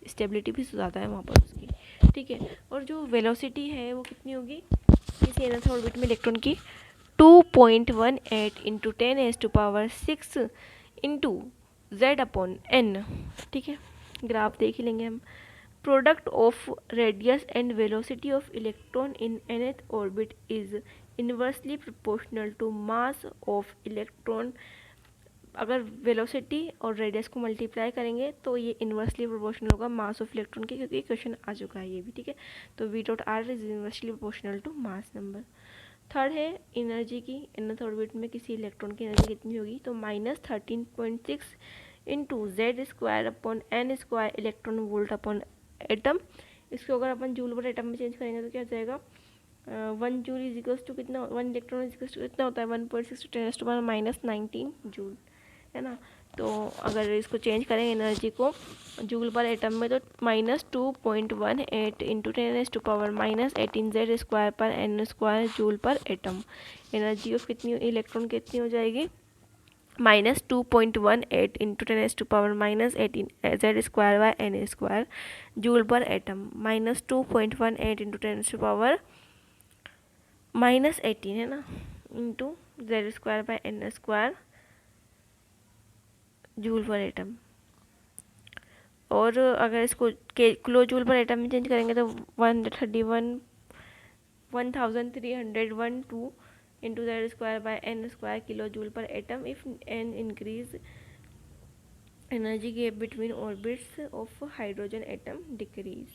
स्टेबिलिटी भी ज़्यादा है वहाँ पर उसकी। ठीक है, और जो वेलोसिटी है वो कितनी होगी किसी nth ऑर्बिट में इलेक्ट्रॉन की, 2.18 into 10⁻6 into Z upon N. ठीक है, ग्राफ देख ही लेंगे हम। Product of radius and velocity of electron in nth orbit is inversely proportional to mass of electron. अगर वेलोसिटी और रेडियस को मल्टीप्लाई करेंगे तो ये इन्वर्सली प्रोपोर्शनल होगा मास ऑफ इलेक्ट्रॉन के, क्योंकि क्वेश्चन आ चुका है ये भी। ठीक है, तो v dot R is inversely proportional to mass number. Third है एनर्जी की, nth ऑर्बिट में किसी इलेक्ट्रॉन की एनर्जी कितनी होगी, तो -13.6 into Z square upon N square electron volt upon atom. इसको अगर अपन जूल पर एटम में चेंज करेंगे तो क्या हो जाएगा, 1 जूल इज इक्वल्स टू कितना, 1 इलेक्ट्रॉन इज इक्वल्स टू कितना होता है, 1.6 × 10⁻19 जूल, है ना। तो अगर इसको चेंज करें एनर्जी को जूल पर एटम में तो -2.18 into 10⁻−18 Z square per N square joule पर एटम। एनर्जी ऑफ कितनी इलेक्ट्रॉन कितनी हो जाएगी, -2.18 into 10⁻−18 Z square by N square joule पर एटम, -2.18 इंटू 10⁻−18 है ना, into Z square by N square joule पर एटम। और अगर इसको किलो जूल पर एटम में चेंज करेंगे तो 1312 into Z square by N square kilo joule पर atom if an increase energy gap between orbits of hydrogen atom decrease.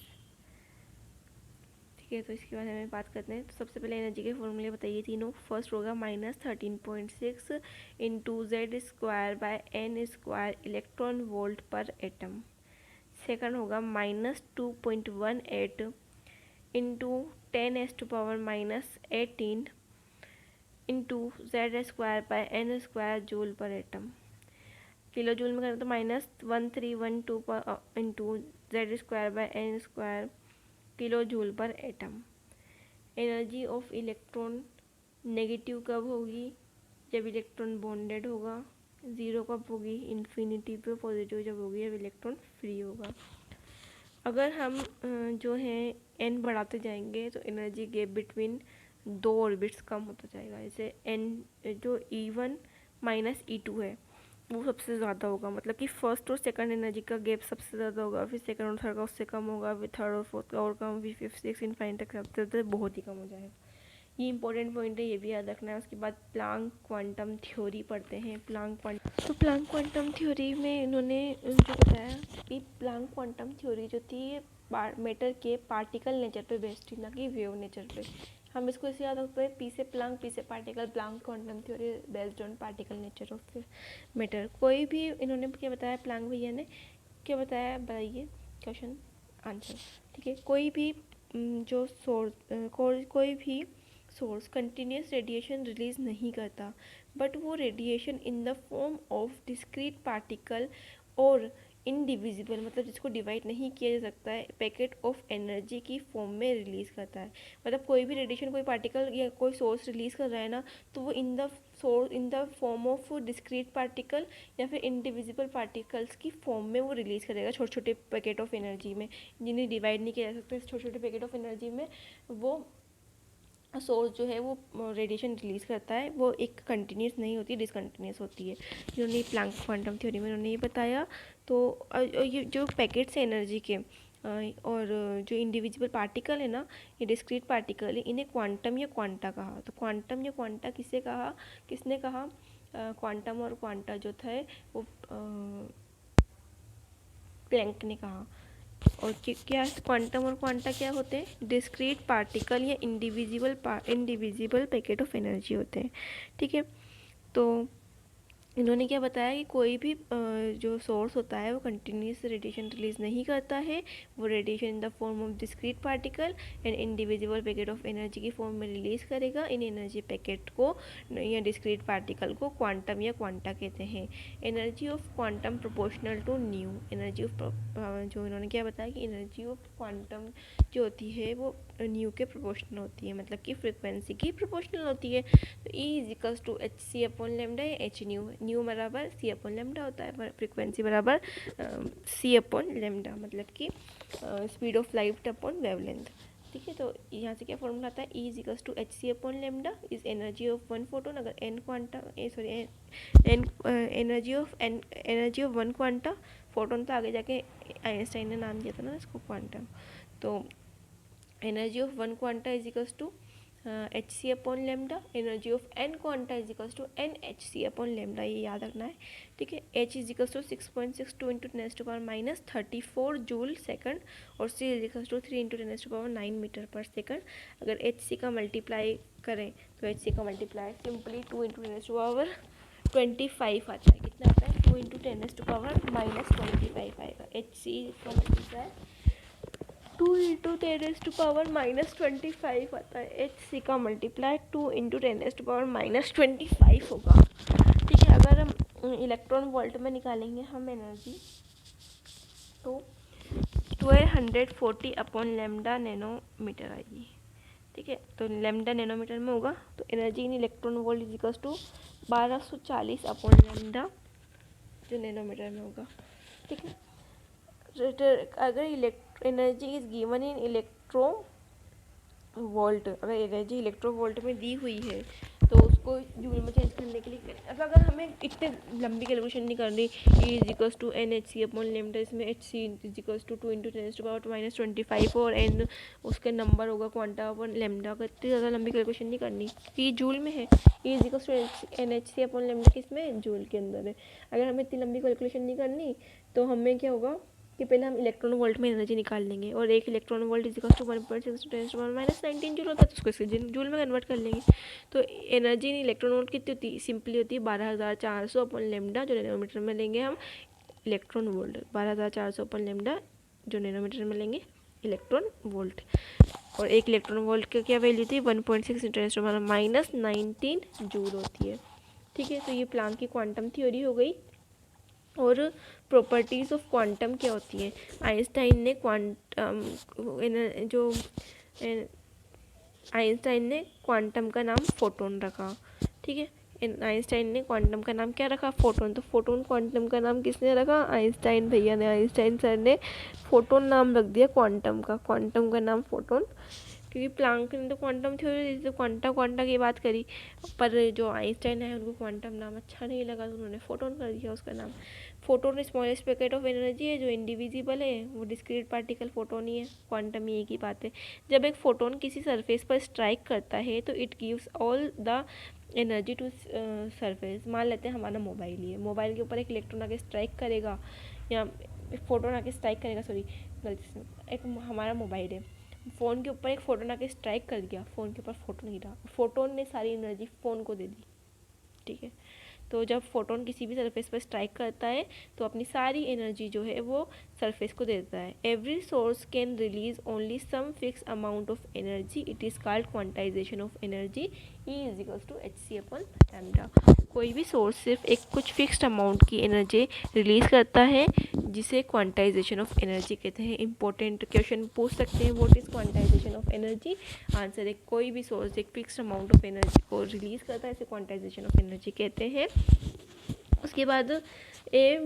ठीक है, तो इसके बारे में बात करते हैं। तो सबसे पहले एनर्जी के फॉर्मूले बताइए तीनों। फर्स्ट होगा -13.6 into Z square by N square electron volt per atom. Second होगा -2.18 into 10⁻⁻18 into Z square by N square joule पर एटम। किलो जूल में करें तो -1312 into Z square by N square kilo joule पर atom. Energy of electron negative कब होगी? जब electron bonded होगा। ज़ीरो कब होगी? इन्फिनिटी पे। पॉजिटिव जब होगी, जब इलेक्ट्रॉन फ्री होगा। अगर हम जो है एन बढ़ाते जाएंगे तो एनर्जी गैप बिटवीन दो ऑर्बिट्स कम होता जाएगा। जैसे एन जो E1 माइनस E2 है वो सबसे ज़्यादा होगा, मतलब कि फर्स्ट और सेकंड एनर्जी का गैप सबसे ज़्यादा होगा, फिर सेकंड और थर्ड का उससे कम होगा, फिर थर्ड और फोर्थ का और कम, फिर फिफ्थ सिक्स इनफाइनाइट तक सबसे बहुत ही कम हो जाएगा। ये इंपॉर्टेंट पॉइंट है, ये भी याद रखना है। उसके बाद प्लांक क्वांटम थ्योरी पढ़ते हैं। प्लांक क्वांटम थ्योरी में इन्होंने जो बताया कि प्लांक क्वांटम थ्योरी जो थी ये मैटर के पार्टिकल नेचर पे बेस्ड थी, ना कि वेव नेचर पे। हम इसको इसे याद रखते हैं, पी से प्लांक, पी से particle, Planck quantum theory based on particle nature of matter. कोई भी इन्होंने क्या बताया, प्लांक भैया ने क्या बताया, बताइए क्वेश्चन आंसर। ठीक है, कोई भी जो सोर्स कोई भी सोर्स कंटिन्यूस रेडिएशन रिलीज नहीं करता, बट वो radiation in the form of discrete particle और इनडिविजिबल, मतलब जिसको डिवाइड नहीं किया जा सकता है, पैकेट ऑफ एनर्जी की फॉर्म में रिलीज़ करता है। मतलब कोई भी रेडिएशन कोई पार्टिकल या कोई सोर्स रिलीज़ कर रहा है ना, तो वो इन the form of discrete particle या फिर इनडिविजिबल पार्टिकल्स की फॉर्म में वो रिलीज़ करेगा, छोटे छोटे पैकेट ऑफ एनर्जी में, जिन्हें डिवाइड नहीं किया जा सकता। छोटे छोटे पैकेट ऑफ एनर्जी में वो सोर्स जो है वो रेडिएशन रिलीज़ करता है, वो एक कंटिन्यूस नहीं होती, डिसकंटिन्यूस होती है। इन्होंने प्लांक क्वांटम थ्योरी में इन्होंने ये बताया। तो ये जो पैकेट्स हैं एनर्जी के और जो इंडिविजुअल पार्टिकल है ना, ये डिस्क्रीट पार्टिकल है, इन्हें क्वांटम या क्वांटा कहा। तो क्वांटम या क्वांटा किसने कहा? क्वांटम और क्वांटा जो था वो प्लैंक ने कहा। और क्या क्वांटम और क्वांटा क्या होते हैं? डिस्क्रीट पार्टिकल या इंडिविजिबल पैकेट ऑफ एनर्जी होते हैं। ठीक है, तो इन्होंने क्या बताया कि कोई भी जो सोर्स होता है वो कंटिन्यूस रेडिएशन रिलीज नहीं करता है, वो radiation in the form of discrete particle and individual packet of energy की फॉर्म में रिलीज करेगा। इन एनर्जी पैकेट को या डिस्क्रीट पार्टिकल को क्वांटम या क्वांटा कहते हैं। Energy of quantum proportional to nu. Energy of जो इन्होंने क्या बताया कि एनर्जी ऑफ क्वांटम जो होती है वो न्यू के प्रोपोर्शनल होती है, मतलब कि फ्रिक्वेंसी की प्रोपोर्शनल होती है। तो E इजिकल्स to H C upon lambda या एच न्यू बराबर सी अपॉन लेमडा होता है, फ्रिक्वेंसी बराबर सी अपॉन लेमडा, मतलब कि speed of light upon wavelength. ठीक है, तो यहाँ से क्या फॉर्मूला आता है? E इजिकल्स to H C upon lambda is energy of one photon. अगर energy of one quanta, photon तो आगे जाके आइंस्टाइन ने नाम दिया था ना इसको क्वांटम। तो energy of one quanta is equals to H C upon lambda, energy of N quanta is equals to N H C upon lambda, ये याद रखना है। ठीक है, H is equals to 6.62 into 10⁻⁻34 joule second और C is equals to 3 into 10⁻9 metre पर second. अगर H C का मल्टीप्लाई करें तो एच सी का मल्टीप्लाई सिंपली 2 इंटू 10⁻25 आता है। कितना आता है? 2 इंटू 10⁻⁻25 आएगा। एच सी का मल्टीप्लाई 2 इंटू 10⁻⁻25 आता है। एच सी का मल्टीप्लाई 2 इंटू 10⁻⁻25 होगा। ठीक है, अगर हम इलेक्ट्रॉन वोल्ट में निकालेंगे हम एनर्जी, तो 1240 अपॉन लेमडा नैनोमीटर आएगी। ठीक है, तो लेमडा नैनोमीटर में होगा, तो energy in electron volt is equals to 1240 upon lambda जो नैनोमीटर में होगा। ठीक है, अगर energy is given in electro volt, अगर एनर्जी इलेक्ट्रो वोल्ट में दी हुई है तो उसको जूल में चेंज करने के लिए अगर हमें इतने लंबी कैलकुलेशन नहीं करनी, E is equals to N H C upon lambda, इसमें H C is equals to 2 into 10⁻⁻25 और एन उसके नंबर होगा क्वांटा अपॉन लेमडा का, इतनी ज़्यादा लंबी कैलकुलेशन नहीं करनी। ये जूल में है, E is equals to N H C upon lambda किस में? जूल के अंदर है। अगर हमें इतनी लंबी कैलकुलेशन नहीं करनी तो हमें क्या होगा, कि पहले हम इलेक्ट्रॉन वोल्ट में एनर्जी निकाल लेंगे, और एक electron volt is to 1.6 -19 joule होता है, तो उसको इससे जूल में कन्वर्ट कर लेंगे। तो एनर्जी इन इलेक्ट्रॉन वोल्ट कितनी होती है, सिंपली होती है 12400 अपॉन लेमडा, जो नैनोमीटर में लेंगे हम इलेक्ट्रॉन वोल्ट, 12400 अपॉन लेमडा, जो नैनोमीटर में लेंगे इलेक्ट्रॉन वोल्ट। और एक इलेक्ट्रॉन वोल्ट की क्या वैल्यू थी, 1.6 -19 जूल होती है। ठीक है, तो ये प्लांक की क्वांटम थ्योरी हो गई। और प्रॉपर्टीज़ ऑफ क्वांटम क्या होती हैं, आइंस्टाइन ने आइंस्टाइन ने क्वांटम का नाम फोटोन रखा। ठीक है, आइंस्टाइन ने क्वांटम का नाम क्या रखा, फोटोन। तो फोटोन क्वांटम का नाम किसने रखा, आइंस्टाइन भैया ने, आइंस्टाइन सर ने फोटोन नाम रख दिया क्वांटम का नाम फोटोन। क्योंकि प्लांक ने तो क्वांटम थ्योरी दी, तो क्वांटा की बात करी, पर जो आइंस्टाइन है उनको क्वांटम नाम अच्छा नहीं लगा, तो उन्होंने फोटोन कर दिया उसका नाम। Photon smallest packet of energy है जो इंडिविजिबल है, वो डिस्क्रीट पार्टिकल फोटोन ही है, क्वांटम ही एक ही बात है। जब एक फोटोन किसी सरफेस पर स्ट्राइक करता है तो it gives all the energy to surface. मान लेते हैं हमारा मोबाइल ही है, मोबाइल के ऊपर एक इलेक्ट्रॉन आके स्ट्राइक करेगा, या एक फोटोन आके स्ट्राइक करेगा, सॉरी गलती से, एक हमारा मोबाइल है, फ़ोन के ऊपर एक फोटोन आके स्ट्राइक कर दिया, फ़ोन के ऊपर फोटोन गिरा, फोटोन ने सारी एनर्जी फ़ोन को दे दी। ठीक है, तो जब फोटोन किसी भी सरफेस पर स्ट्राइक करता है तो अपनी सारी एनर्जी जो है वो सरफेस को दे देता है। Every source can release only some fix amount of energy, it is called quantization of energy, E is to hc/λ। कोई भी सोर्स सिर्फ एक कुछ फिक्स्ड अमाउंट की एनर्जी रिलीज़ करता है, जिसे क्वांटाइजेशन ऑफ एनर्जी कहते हैं। इंपॉर्टेंट क्वेश्चन पूछ सकते हैं, what is quantization of energy. Answer है, कोई भी सोर्स एक फिक्स्ड अमाउंट ऑफ एनर्जी को रिलीज़ करता है, इसे क्वांटाइजेशन ऑफ एनर्जी कहते हैं। उसके बाद एक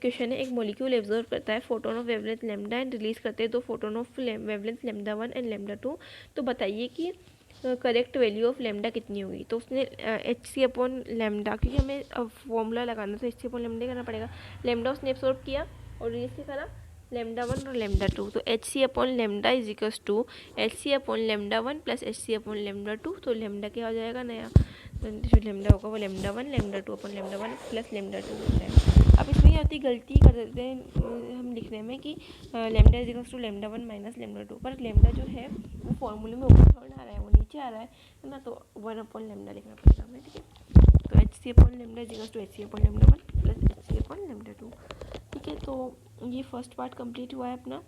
क्वेश्चन है, एक मॉलिक्यूल एब्जॉर्व करता है photon of wavelength lambda and release करते हैं 2 photon of wavelength lambda 1 and lambda 2। तो बताइए कि करेक्ट वैल्यू ऑफ लैम्डा कितनी होगी। तो उसने hc/λ, क्योंकि हमें फॉर्मूला लगाना था, hc/λ करना पड़ेगा। लैम्डा उसने एब्जॉर्व किया और रिलीज क्या करा, लैम्डा 1 और लैम्डा 2। तो hc/λ is equals to hc/λ1 plus hc/λ2। तो लैम्डा क्या हो जाएगा नया, जो लैम्डा होगा वो लैम्डा 1 लैम्डा 2 अपन लैम्डा 1 प्लस लैम्डा 2 होता है। अब इसमें क्या होती है, गलती कर देते हैं हम लिखने में कि lambda is equals to lambda 1 minus lambda 2, पर लैम्डा जो है वो फॉर्मूले में ऊपर थोड़ा आ रहा है, वो नीचे आ रहा है ना, तो 1/λ लिखना पड़ेगा हमें। ठीक है, तो hc/λ is equals to hc/λ1 plus hc/λ2। ठीक है, तो ये फर्स्ट पार्ट कंप्लीट हुआ है अपना।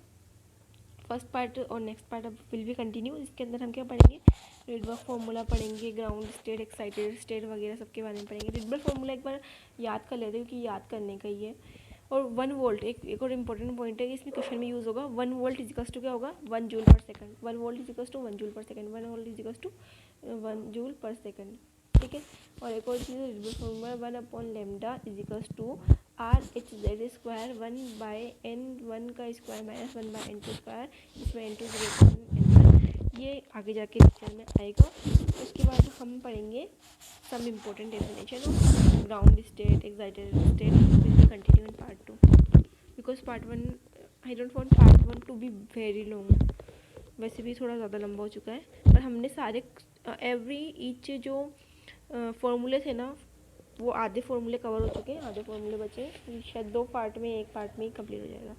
फर्स्ट पार्ट और नेक्स्ट पार्ट अब विल भी कंटिन्यू। इसके अंदर हम क्या पढ़ेंगे, रिडबर्ग फार्मूला पढ़ेंगे, ग्राउंड स्टेट, एक्साइटेड स्टेट वगैरह सबके बारे में पढ़ेंगे। रिडबर्ग फार्मूला एक बार याद कर लेते हैं क्योंकि याद करने का ही है। और 1 वोल्ट एक और इम्पोर्टेंट पॉइंट है कि इसमें क्वेश्चन में यूज़ होगा। 1 वोल्ट इजिकल्स टू क्या होगा, 1 joule per second. 1 volt equals to 1 joule per second, 1 volt equals to 1 joule per second. ठीक है, और एक और चीज़ Rydberg formula 1/λ equals to RH/z² 1/n1 का स्क्वायर माइनस 1/n2 स्क्वायर, इसमें n2 n1। ये आगे जाके लेक्चर में आएगा। उसके बाद हम पढ़ेंगे some important definition of ground state, excited state, will continue in part 2 because part 1 I don't want part 1 to be very long. वैसे भी थोड़ा ज़्यादा लंबा हो चुका है, पर हमने सारे एवरी ईच जो फॉर्मूले थे ना, वो आधे फॉर्मूले कवर हो चुके हैं, आधे फॉर्मूले बचे हैं। शायद 2 पार्ट में, एक पार्ट में ही कंप्लीट हो जाएगा।